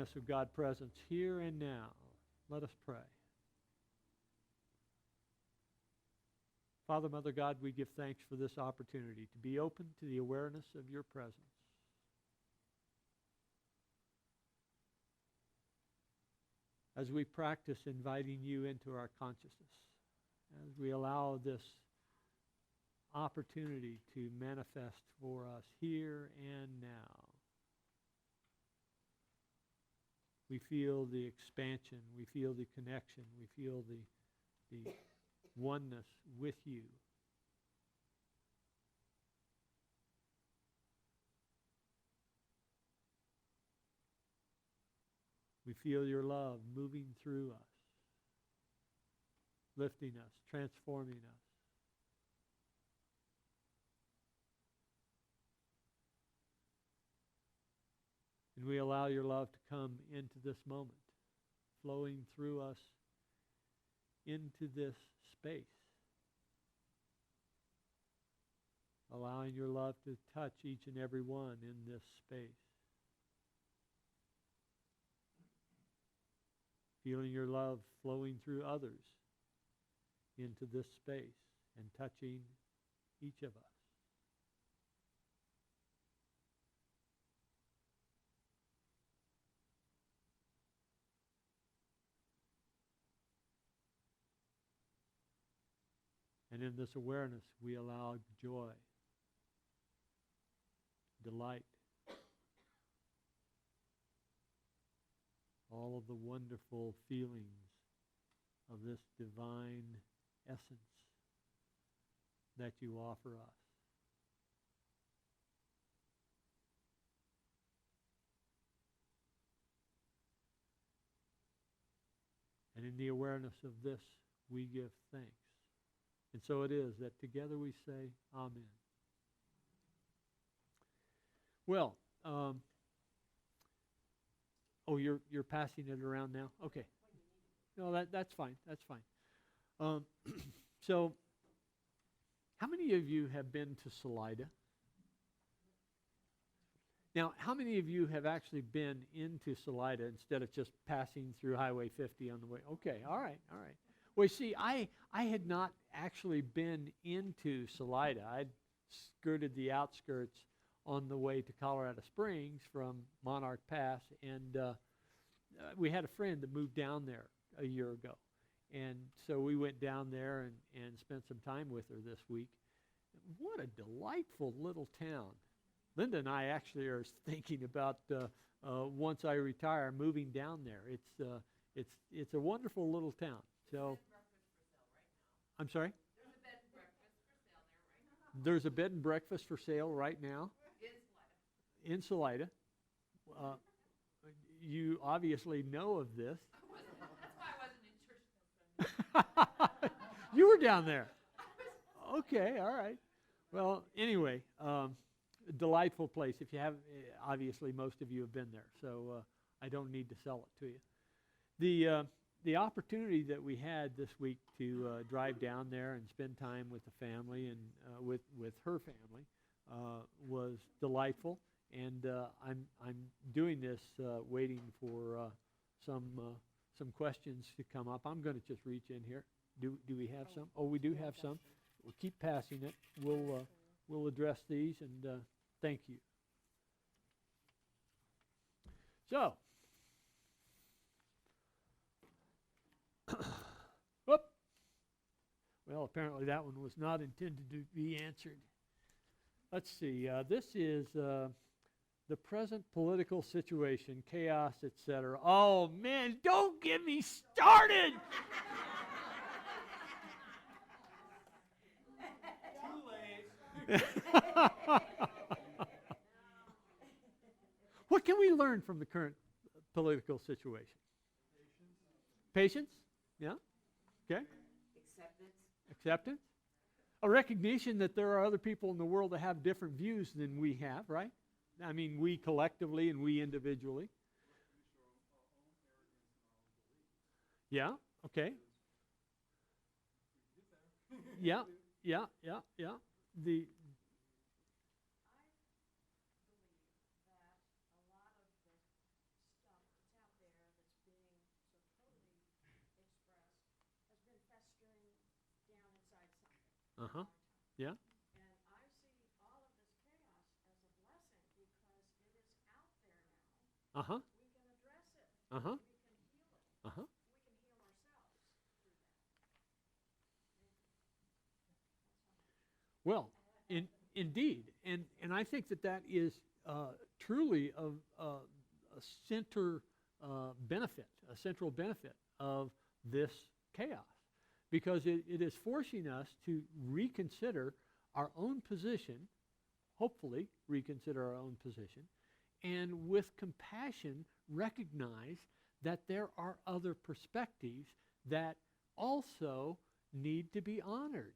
Of God's presence here and now. Let us pray. Father, Mother God, we give thanks for this opportunity to be open to the awareness of your presence. As we practice inviting you into our consciousness, as we allow this opportunity to manifest for us here and now. We feel the expansion, we feel the connection, we feel the oneness with you. We feel your love moving through us, lifting us, transforming us. And we allow your love to come into this moment, flowing through us into this space. Allowing your love to touch each and every one in this space. Feeling your love flowing through others into this space and touching each of us. And in this awareness, we allow joy, delight, all of the wonderful feelings of this divine essence that you offer us. And in the awareness of this, we give thanks. And so it is that together we say, Amen. Well, you're passing it around now? Okay. No, that's fine. That's fine. So, how many of you have been to Salida? Now, how many of you have actually been into Salida instead of just passing through Highway 50 on the way? Okay, all right. Well, you see, I had not actually been into Salida. I'd skirted the outskirts on the way to Colorado Springs from Monarch Pass, and we had a friend that moved down there a year ago. And so we went down there and spent some time with her this week. What a delightful little town. Linda and I actually are thinking about once I retire, moving down there. It's a wonderful little town. So, I'm sorry? There's a bed and breakfast for sale right now. In Salida. You obviously know of this. That's why I wasn't in church. You were down there. Okay, all right. Well, anyway, delightful place. If you have, obviously most of you have been there, so I don't need to sell it to you. The opportunity that we had this week to drive down there and spend time with the family and with her family was delightful. And I'm doing this waiting for some questions to come up. I'm going to just reach in here. Do we have some? Oh, we do have some. We'll keep passing it. We'll address these, and thank you. So, whoop. Well, apparently that one was not intended to be answered. Let's see. This is the present political situation, chaos, etc. Oh, man, don't get me started! Too late. What can we learn from the current political situation? Patience? Yeah? Okay. Acceptance? A recognition that there are other people in the world that have different views than we have, right? I mean, we collectively and we individually. Yeah, okay. Yeah. The Uh-huh. our time. Yeah. And I see all of this chaos as a blessing because it is out there now. Uh-huh. We can address it. Uh-huh. We can heal it. Uh-huh. We can heal ourselves through that. Well, indeed, and I think that is truly a center benefit, a central benefit of this chaos, because it is forcing us to reconsider our own position, hopefully reconsider our own position, and with compassion recognize that there are other perspectives that also need to be honored.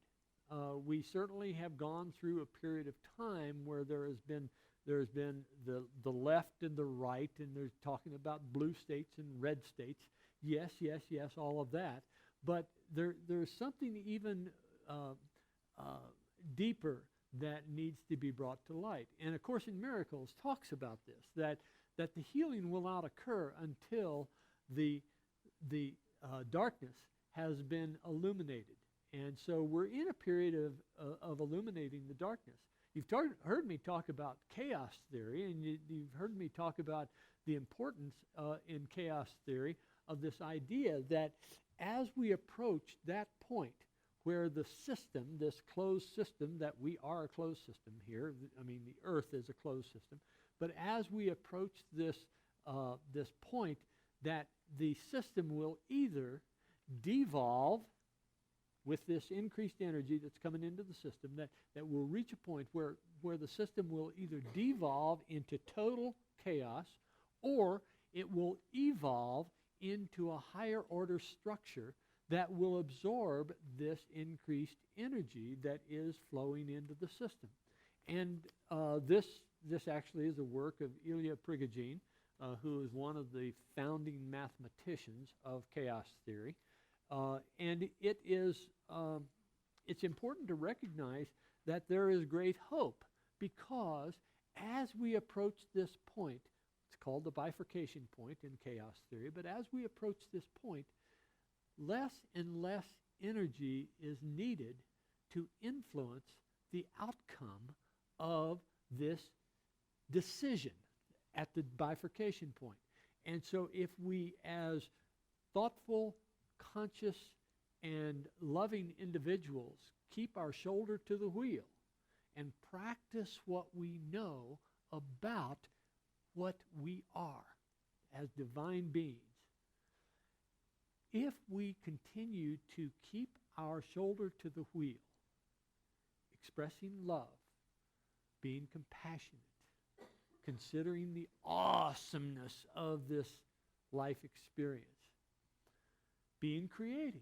We certainly have gone through a period of time where there has been the left and the right, and they're talking about blue states and red states. Yes, yes, yes, all of that. But there's something even deeper that needs to be brought to light. And A Course in Miracles talks about this, that the healing will not occur until the darkness has been illuminated. And so we're in a period of illuminating the darkness. You've heard me talk about chaos theory, and you've heard me talk about the importance in chaos theory of this idea that as we approach that point where the system, this closed system, that we are a closed system here, I mean the earth is a closed system, but as we approach this point, that the system will either devolve with this increased energy that's coming into the system, that will reach a point where the system will either devolve into total chaos, or it will evolve into a higher order structure that will absorb this increased energy that is flowing into the system. And this actually is a work of Ilya Prigogine, who is one of the founding mathematicians of chaos theory. And it's important to recognize that there is great hope, because as we approach this point, it's called the bifurcation point in chaos theory, but as we approach this point, less and less energy is needed to influence the outcome of this decision at the bifurcation point. And so if we, as thoughtful, conscious, and loving individuals, keep our shoulder to the wheel and practice what we know about what we are as divine beings, if we continue to keep our shoulder to the wheel, expressing love, being compassionate, considering the awesomeness of this life experience, being creative.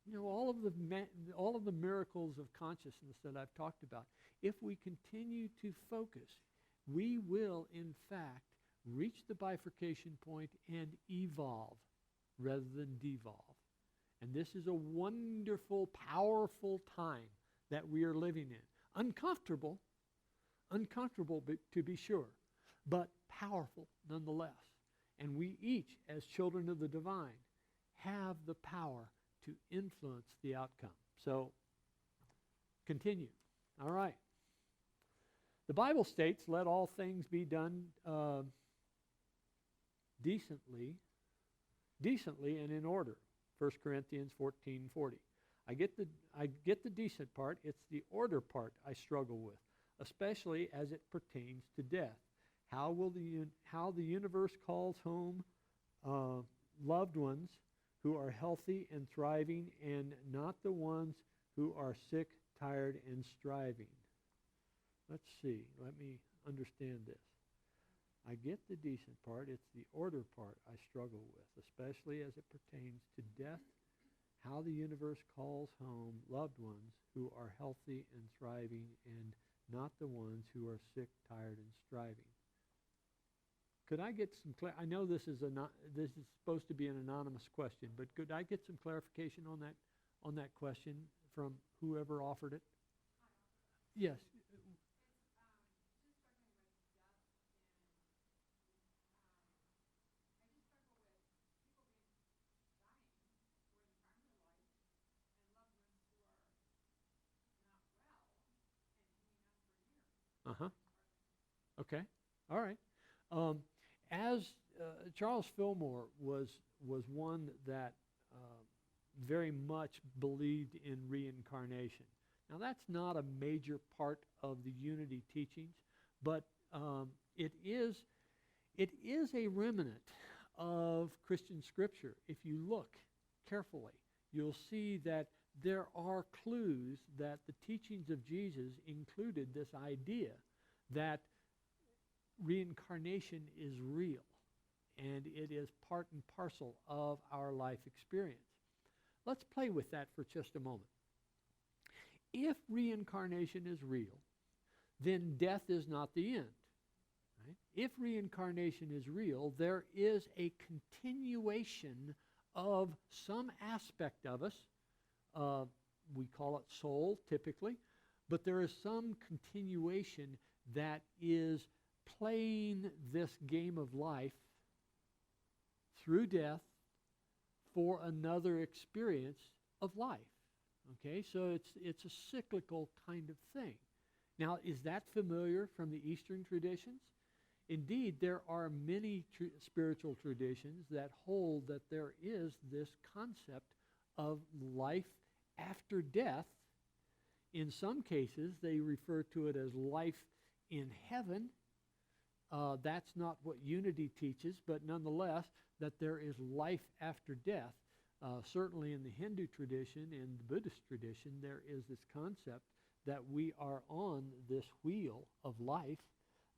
You know, all of the miracles of consciousness that I've talked about, if we continue to focus, we will, in fact, reach the bifurcation point and evolve rather than devolve. And this is a wonderful, powerful time that we are living in. Uncomfortable to be sure, but powerful nonetheless. And we each, as children of the divine, have the power to influence the outcome. So, continue. All right. The Bible states, let all things be done decently and in order. 1 Corinthians 14:40. I get the decent part. It's the order part I struggle with, especially as it pertains to death. How the universe calls home loved ones who are healthy and thriving, and not the ones who are sick, tired, and striving. Let's see. Let me understand this. I get the decent part. It's the order part I struggle with, especially as it pertains to death. How the universe calls home loved ones who are healthy and thriving, and not the ones who are sick, tired, and striving. Could I get some I know this is supposed to be an anonymous question, but could I get some clarification on that question from whoever offered it? Yes. Uh-huh. Okay. All right. As Charles Fillmore was one that very much believed in reincarnation. Now, that's not a major part of the unity teachings, but it is a remnant of Christian scripture. If you look carefully, you'll see that there are clues that the teachings of Jesus included this idea that reincarnation is real and it is part and parcel of our life experience. Let's play with that for just a moment. If reincarnation is real, then death is not the end. Right? If reincarnation is real, there is a continuation of some aspect of us. We call it soul, typically, but there is some continuation that is playing this game of life through death for another experience of life. Okay, so it's a cyclical kind of thing. Now, is that familiar from the Eastern traditions? Indeed, there are many spiritual traditions that hold that there is this concept of life after death. In some cases, they refer to it as life in heaven. That's not what unity teaches, but nonetheless, that there is life after death. Certainly in the Hindu tradition and the Buddhist tradition, there is this concept that we are on this wheel of life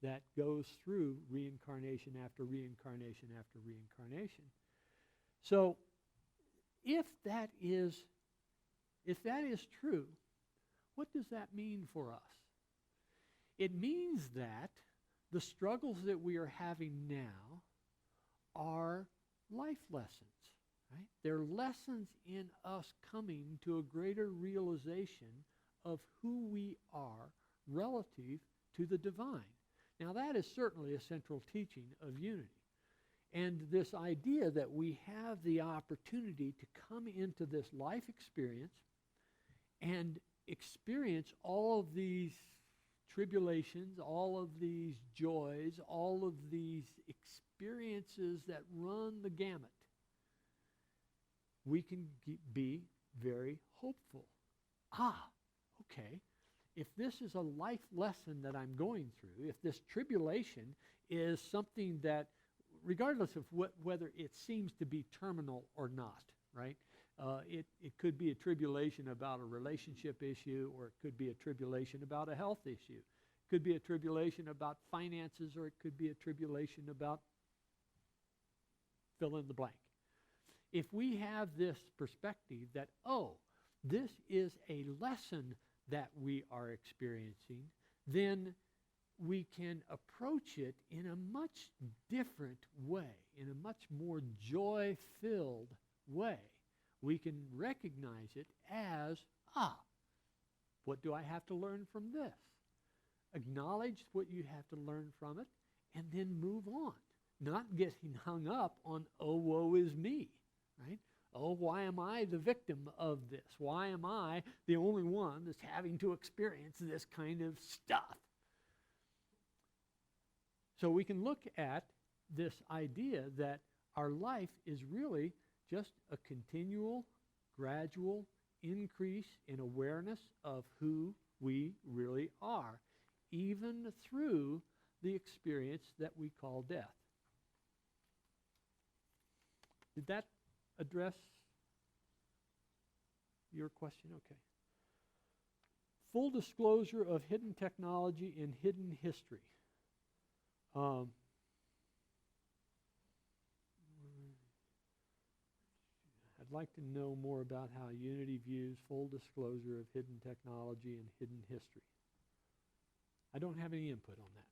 that goes through reincarnation after reincarnation after reincarnation. So, if that is true, what does that mean for us? It means that the struggles that we are having now are life lessons. Right? They're lessons in us coming to a greater realization of who we are relative to the divine. Now, that is certainly a central teaching of unity. And this idea that we have the opportunity to come into this life experience and experience all of these tribulations, all of these joys, all of these experiences that run the gamut, we can be very hopeful. Okay, if this is a life lesson that I'm going through, if this tribulation is something that, regardless of whether it seems to be terminal or not, right? It could be a tribulation about a relationship issue, or it could be a tribulation about a health issue. It could be a tribulation about finances, or it could be a tribulation about fill in the blank. If we have this perspective that, this is a lesson that we are experiencing, then we can approach it in a much different way, in a much more joy-filled way. We can recognize it as, what do I have to learn from this? Acknowledge what you have to learn from it, and then move on. Not getting hung up on, woe is me, right? Why am I the victim of this? Why am I the only one that's having to experience this kind of stuff? So we can look at this idea that our life is really just a continual, gradual increase in awareness of who we really are, even through the experience that we call death. Did that address your question? Okay. Full disclosure of hidden technology and hidden history. I'd like to know more about how Unity views full disclosure of hidden technology and hidden history. I don't have any input on that,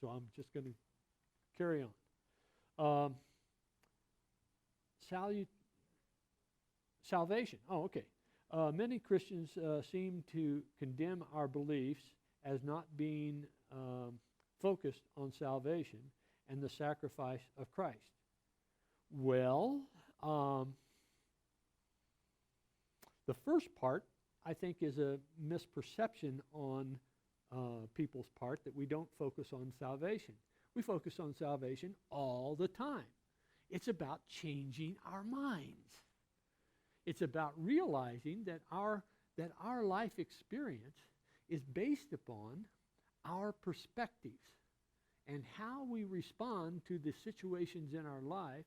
so I'm just going to carry on. Salvation. Okay. Many Christians seem to condemn our beliefs as not being focused on salvation and the sacrifice of Christ. Well, the first part, I think, is a misperception on people's part that we don't focus on salvation. We focus on salvation all the time. It's about changing our minds. It's about realizing that our life experience is based upon our perspectives and how we respond to the situations in our life.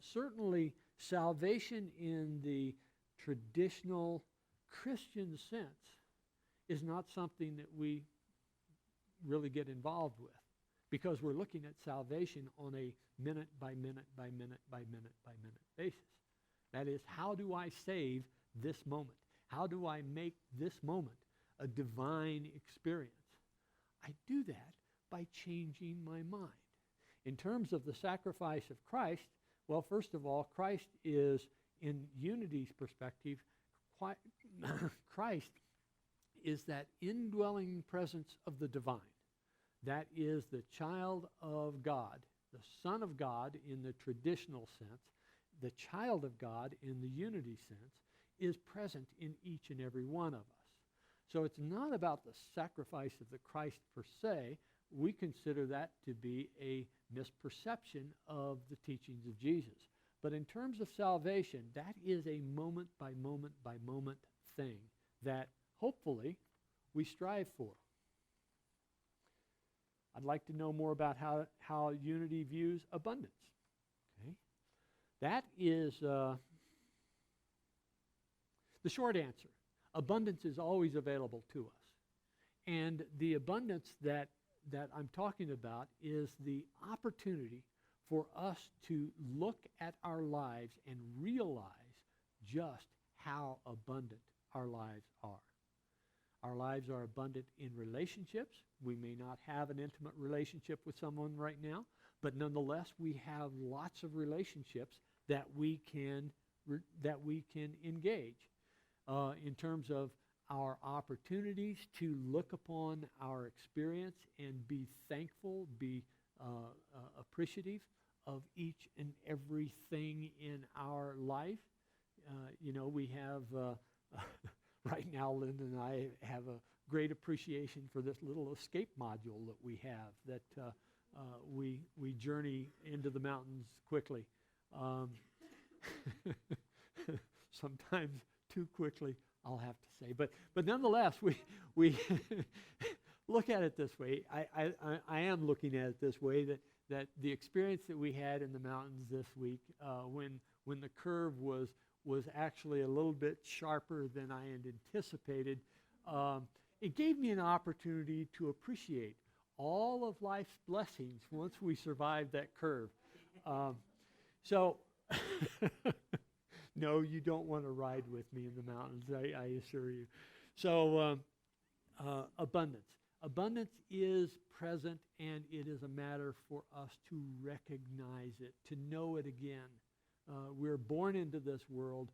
Certainly, salvation in the traditional Christian sense is not something that we really get involved with, because we're looking at salvation on a minute by minute by minute by minute by minute basis. That is, how do I save this moment? How do I make this moment a divine experience? I do that by changing my mind. In terms of the sacrifice of Christ, well, first of all, Christ is, in Unity's perspective, Christ is that indwelling presence of the divine. That is the child of God, the Son of God in the traditional sense, the child of God in the unity sense, is present in each and every one of us. So it's not about the sacrifice of the Christ per se. We consider that to be a misperception of the teachings of Jesus. But in terms of salvation, that is a moment by moment by moment thing that hopefully we strive for. I'd like to know more about how Unity views abundance. Okay? That is the short answer. Abundance is always available to us. And the abundance that I'm talking about is the opportunity for us to look at our lives and realize just how abundant our lives are. Our lives are abundant in relationships. We may not have an intimate relationship with someone right now, but nonetheless, we have lots of relationships that we can engage. In terms of our opportunities to look upon our experience and be thankful, be appreciative of each and everything in our life. We have, right now, Linda and I have a great appreciation for this little escape module that we have, that we journey into the mountains quickly. Sometimes too quickly, I'll have to say. But nonetheless, we look at it this way. I am looking at it this way, that the experience that we had in the mountains this week, when the curve was actually a little bit sharper than I had anticipated, it gave me an opportunity to appreciate all of life's blessings once we survived that curve. No, you don't want to ride with me in the mountains, I assure you. So, abundance. Abundance is present, and it is a matter for us to recognize it, to know it again. We're born into this world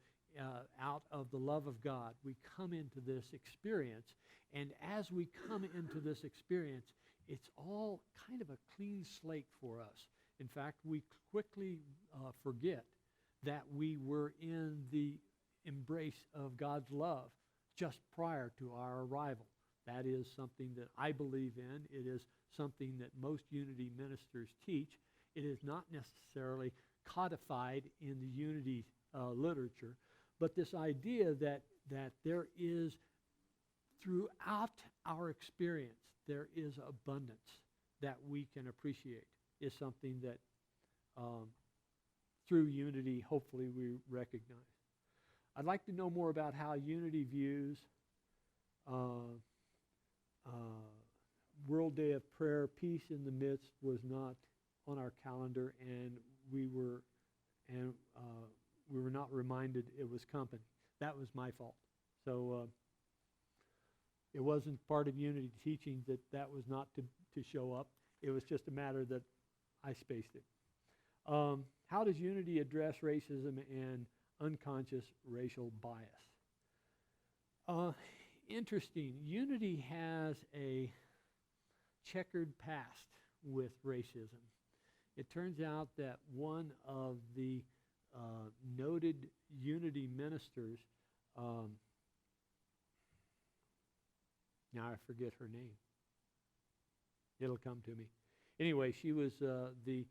out of the love of God. We come into this experience, and as we come into this experience, it's all kind of a clean slate for us. In fact, we quickly forget that we were in the embrace of God's love just prior to our arrival. That is something that I believe in. It is something that most Unity ministers teach. It is not necessarily codified in the Unity literature, but this idea that there is, throughout our experience, there is abundance that we can appreciate, is something that through Unity, hopefully, we recognize. I'd like to know more about how Unity views World Day of Prayer. Peace in the Midst was not on our calendar, and we were not reminded it was coming. That was my fault. So it wasn't part of Unity teaching that was not to show up. It was just a matter that I spaced it. How does Unity address racism and unconscious racial bias? Interesting. Unity has a checkered past with racism. It turns out that one of the noted Unity ministers Now I forget her name. It'll come to me. Anyway, she was the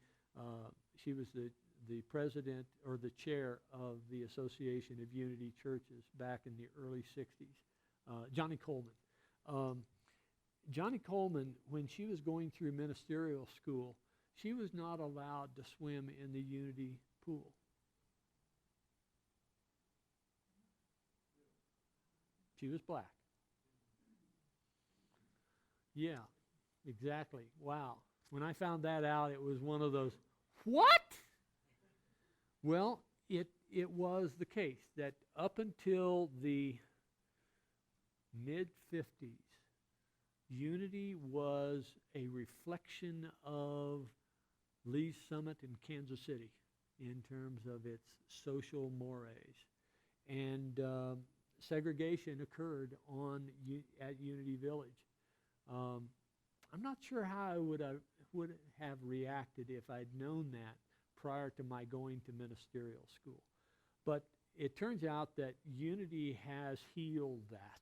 president or the chair of the Association of Unity Churches back in the early 60s. Johnny Coleman. Johnny Coleman, when she was going through ministerial school, she was not allowed to swim in the Unity pool. She was black. Yeah, exactly. Wow. When I found that out, it was one of those, what? Well, it was the case that up until the mid-50s, Unity was a reflection of Lee's Summit in Kansas City in terms of its social mores. And segregation occurred at Unity Village. I'm not sure how I would have reacted if I'd known that prior to my going to ministerial school. But it turns out that Unity has healed that.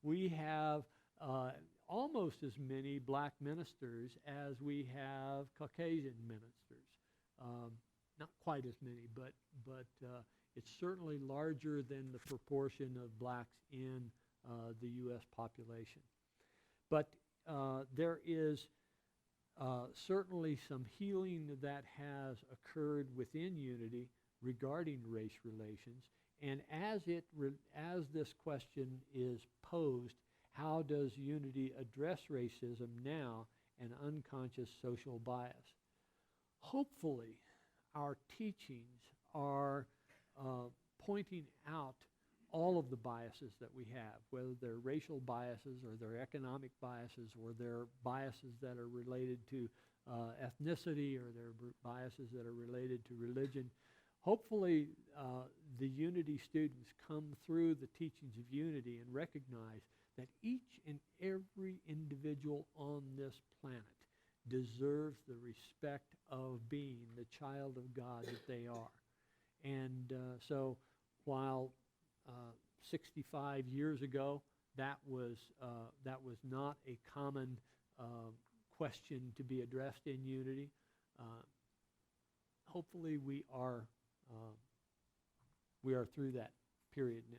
We have almost as many black ministers as we have Caucasian ministers. Not quite as many, but it's certainly larger than the proportion of blacks in the U.S. population. But there is certainly some healing that has occurred within Unity regarding race relations. And as this question is posed, how does Unity address racism now and unconscious social bias? Hopefully, our teachings are pointing out all of the biases that we have, whether they're racial biases or they're economic biases or they're biases that are related to ethnicity or they're biases that are related to religion. Hopefully, the Unity students come through the teachings of Unity and recognize that each and every individual on this planet deserves the respect of being the child of God that they are. And so while 65 years ago, that was not a common question to be addressed in Unity, hopefully we are through that period now.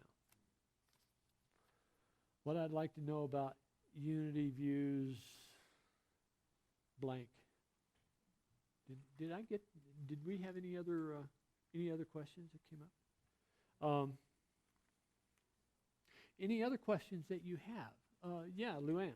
What I'd like to know about Unity views blank. Did we have any other questions that came up? Any other questions that you have? Yeah, Luann.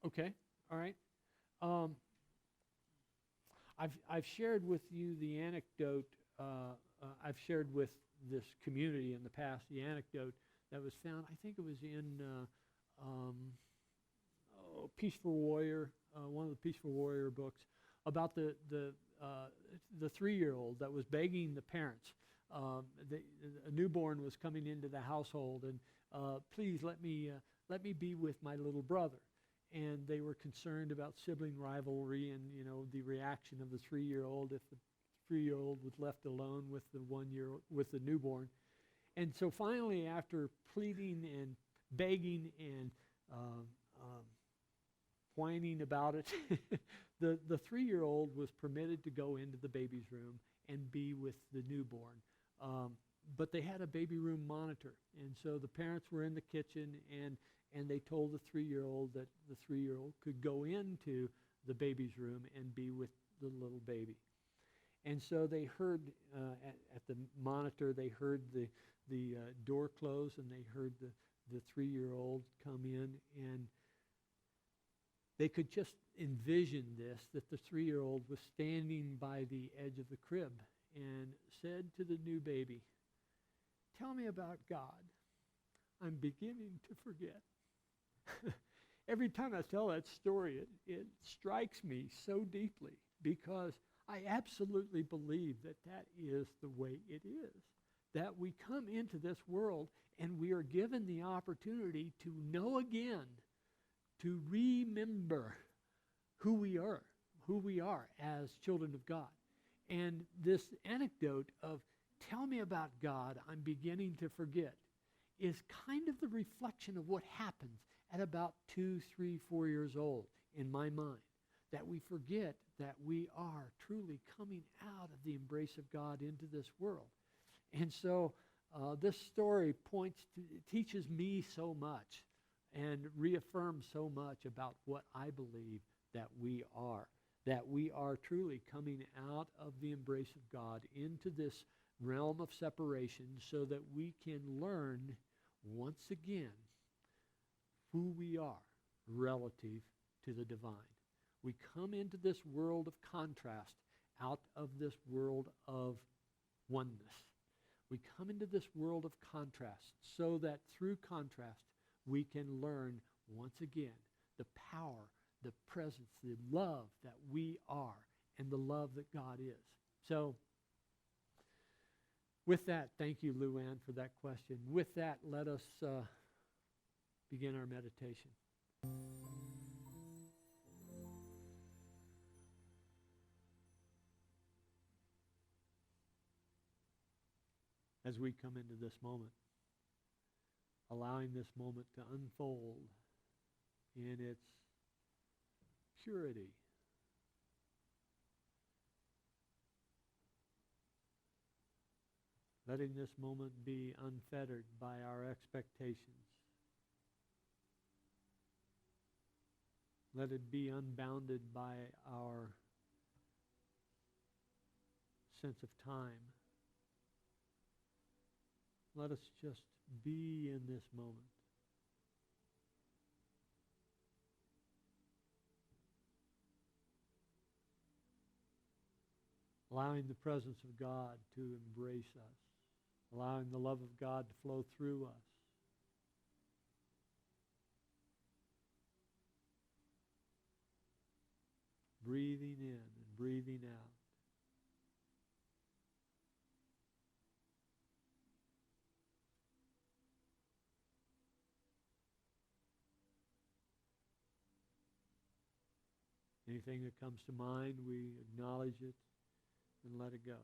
Okay, all right. I've shared with you the anecdote. I've shared with this community in the past the anecdote that was found. I think it was in Peaceful Warrior, one of the Peaceful Warrior books, about the 3-year-old that was begging the parents. A newborn was coming into the household, and please let me be with my little brother. And they were concerned about sibling rivalry and, the reaction of the 3-year-old if the 3-year-old was left alone with the newborn. And so finally, after pleading and begging and whining about it, the 3-year-old was permitted to go into the baby's room and be with the newborn. But they had a baby room monitor, and so the parents were in the kitchen, and they told the 3-year-old that the 3-year-old could go into the baby's room and be with the little baby. And so they heard at the monitor, they heard the door close, and they heard the 3-year-old come in, and they could just envision this, that the 3-year-old was standing by the edge of the crib and said to the new baby, "Tell me about God. I'm beginning to forget." Every time I tell that story, it strikes me so deeply, because I absolutely believe that is the way it is. That we come into this world and we are given the opportunity to know again to remember who we are as children of God. And this anecdote of tell me about God, I'm beginning to forget, is kind of the reflection of what happens at about 2, 3, 4 years old in my mind. That we forget that we are truly coming out of the embrace of God into this world. And so this story teaches me so much and reaffirms so much about what I believe that we are truly coming out of the embrace of God into this realm of separation so that we can learn once again who we are relative to the divine. We come into this world of contrast out of this world of oneness. We come into this world of contrast so that through contrast we can learn once again the power, the presence, the love that we are and the love that God is. So with that, thank you, Luann, for that question. With that, let us begin our meditation. As we come into this moment, allowing this moment to unfold in its purity, letting this moment be unfettered by our expectations. Let it be unbounded by our sense of time. Let us just be in this moment. Allowing the presence of God to embrace us. Allowing the love of God to flow through us. Breathing in and breathing out. Anything that comes to mind, we acknowledge it and let it go.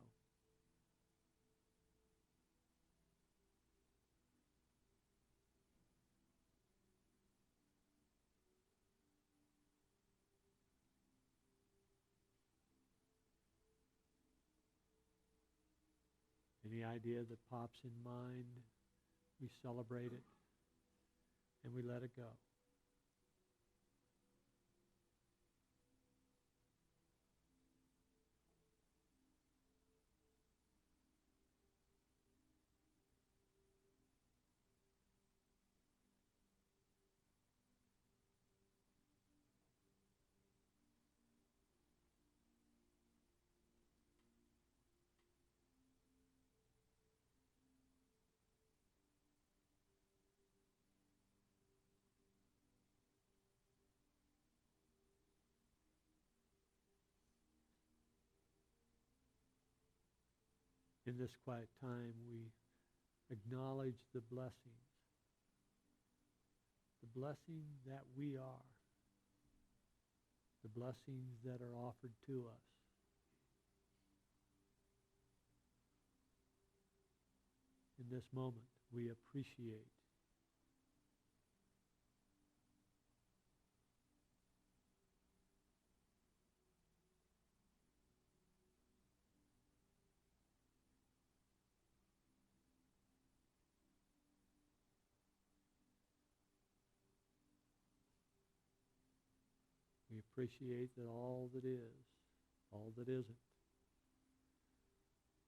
Any idea that pops in mind, we celebrate it and we let it go. In this quiet time, we acknowledge the blessings that we are, the blessings that are offered to us. In this moment, we appreciate that all that is, all that isn't,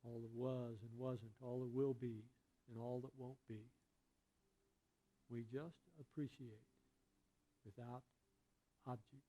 all that was and wasn't, all that will be, and all that won't be. We just appreciate without object.